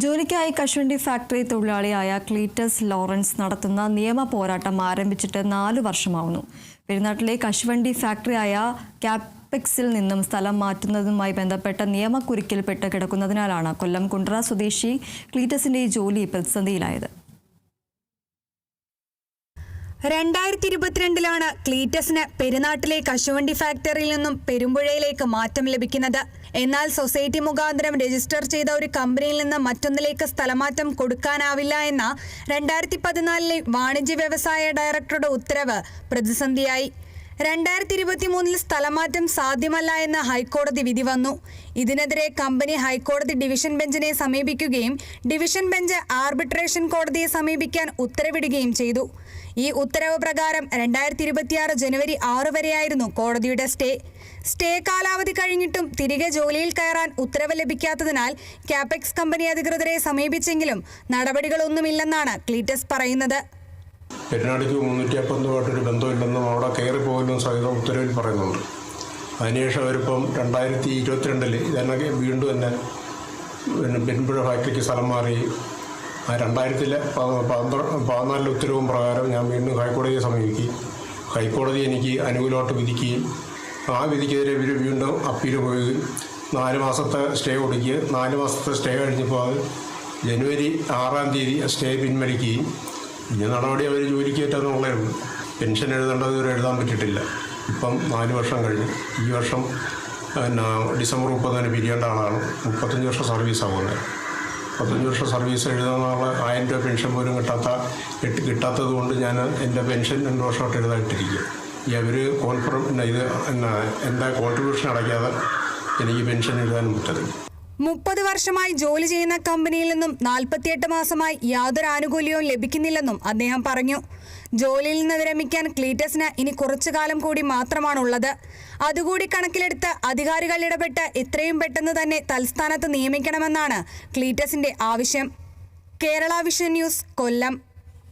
ജോലിക്കായി കശുവണ്ടി ഫാക്ടറി തൊഴിലാളിയായ ക്ലീറ്റസ് ലോറൻസ് നടത്തുന്ന നിയമ പോരാട്ടം ആരംഭിച്ചിട്ട് 4 വർഷമാവുന്നു. പെരുന്നാട്ടിലെ കശുവണ്ടി ഫാക്ടറിയായ ക്യാപെക്സിൽ നിന്നും സ്ഥലം മാറ്റുന്നതുമായി ബന്ധപ്പെട്ട നിയമക്കുരുക്കിൽപ്പെട്ട് കിടക്കുന്നതിനാലാണ് കൊല്ലം കുണ്ട്ര സ്വദേശി ക്ലീറ്റസിന്റെ ജോലി പ്രതിസന്ധിയിലായത്. 2022 ക്ലീറ്റസിന് പെരുന്നാട്ടിലെ കശുവണ്ടി ഫാക്ടറിയിൽ നിന്നും പെരുമ്പുഴയിലേക്ക് മാറ്റം ലഭിക്കുന്നത്. എന്നാൽ സൊസൈറ്റി മുഖാന്തരം രജിസ്റ്റർ ചെയ്ത ഒരു കമ്പനിയിൽ നിന്ന് മറ്റൊന്നിലേക്ക് സ്ഥലമാറ്റം കൊടുക്കാനാവില്ല എന്ന 2014 വാണിജ്യ വ്യവസായ ഡയറക്ടറുടെ ഉത്തരവ് പ്രതിസന്ധിയായി. 2023 സ്ഥലമാറ്റം സാധ്യമല്ല എന്ന് ഹൈക്കോടതി വിധി വന്നു. ഇതിനെതിരെ കമ്പനി ഹൈക്കോടതി ഡിവിഷൻ ബെഞ്ചിനെ സമീപിക്കുകയും ഡിവിഷൻ ബെഞ്ച് ആർബിട്രേഷൻ കോടതിയെ സമീപിക്കാൻ ഉത്തരവിടുകയും ചെയ്തു. ഈ ഉത്തരവ് പ്രകാരം 2026 ജനുവരി 6 വരെയായിരുന്നു കോടതിയുടെ സ്റ്റേ കാലാവധി കഴിഞ്ഞിട്ടും തിരികെ ജോലിയിൽ കയറാൻ ഉത്തരവ് ലഭിക്കാത്തതിനാൽ ക്യാപെക്സ് കമ്പനി അധികൃതരെ സമീപിച്ചെങ്കിലും നടപടികളൊന്നുമില്ലെന്നാണ് ക്ലീറ്റസ് പറയുന്നത്. പെരുന്നാടിക്ക് 350 ബന്ധമില്ലെന്നും അവിടെ കയറി പോകലും സഹിതം ഉത്തരവിൽ പറയുന്നുണ്ട്. അതിനുശേഷം അവരിപ്പം 2022 ഇതന്നെ വീണ്ടും തന്നെ പെരുമ്പുഴ ഫാക്ടറിക്ക് സ്ഥലം മാറി 2014 ഉത്തരവും പ്രകാരം ഞാൻ വീണ്ടും ഹൈക്കോടതിയെ സമീപിക്കുകയും ഹൈക്കോടതി എനിക്ക് അനുകൂലമായിട്ട് വിധിക്കുകയും ആ വിധിക്കെതിരെ ഇവർ വീണ്ടും അപ്പീൽ പോവുകയും 4 മാസത്തെ സ്റ്റേ കൊടുക്കുകയും 4 മാസത്തെ സ്റ്റേ കഴിഞ്ഞപ്പോൾ അത് ജനുവരി 6-ാം തീയതി സ്റ്റേ പിൻവലിക്കുകയും ഇനി നടപടി അവർ ജോലിക്ക് കയറ്റാന്നുള്ളേ ഉള്ളൂ. പെൻഷൻ എഴുതേണ്ടത് ഇവർ എഴുതാൻ പറ്റിയിട്ടില്ല. ഇപ്പം 4 വർഷം കഴിഞ്ഞ് ഈ വർഷം ഡിസംബർ 30 പിരിയേണ്ട ആളാണ്. 35 വർഷം സർവീസ് ആകുന്നത്. 35 വർഷം സർവീസ് എഴുതാനുള്ള 1000 രൂപ പെൻഷൻ പോലും കിട്ടാത്തത് കൊണ്ട് ഞാൻ എൻ്റെ പെൻഷൻ 2 വർഷമായിട്ട് എഴുതായിട്ടിരിക്കുക. ഈ അവർ എന്താ കോൺട്രിബ്യൂഷൻ അടയ്ക്കാതെ എനിക്ക് പെൻഷൻ എഴുതാനും പറ്റത്തില്ല. 30 വർഷമായി ജോലി ചെയ്യുന്ന കമ്പനിയിൽ നിന്നും 48 മാസമായി യാതൊരു ആനുകൂല്യവും ലഭിക്കുന്നില്ലെന്നും അദ്ദേഹം പറഞ്ഞു. ജോലിയിൽ നിന്ന് വിരമിക്കാൻ ക്ലീറ്റസിന് ഇനി കുറച്ചു കാലം കൂടി മാത്രമാണുള്ളത്. അതുകൂടി കണക്കിലെടുത്ത് അധികാരികൾ ഇടപെട്ട് എത്രയും പെട്ടെന്ന് തന്നെ തൽസ്ഥാനത്ത് നിയമിക്കണമെന്നാണ് ക്ലീറ്റസിന്റെ ആവശ്യം. കേരള വിഷൻ ന്യൂസ്, കൊല്ലം.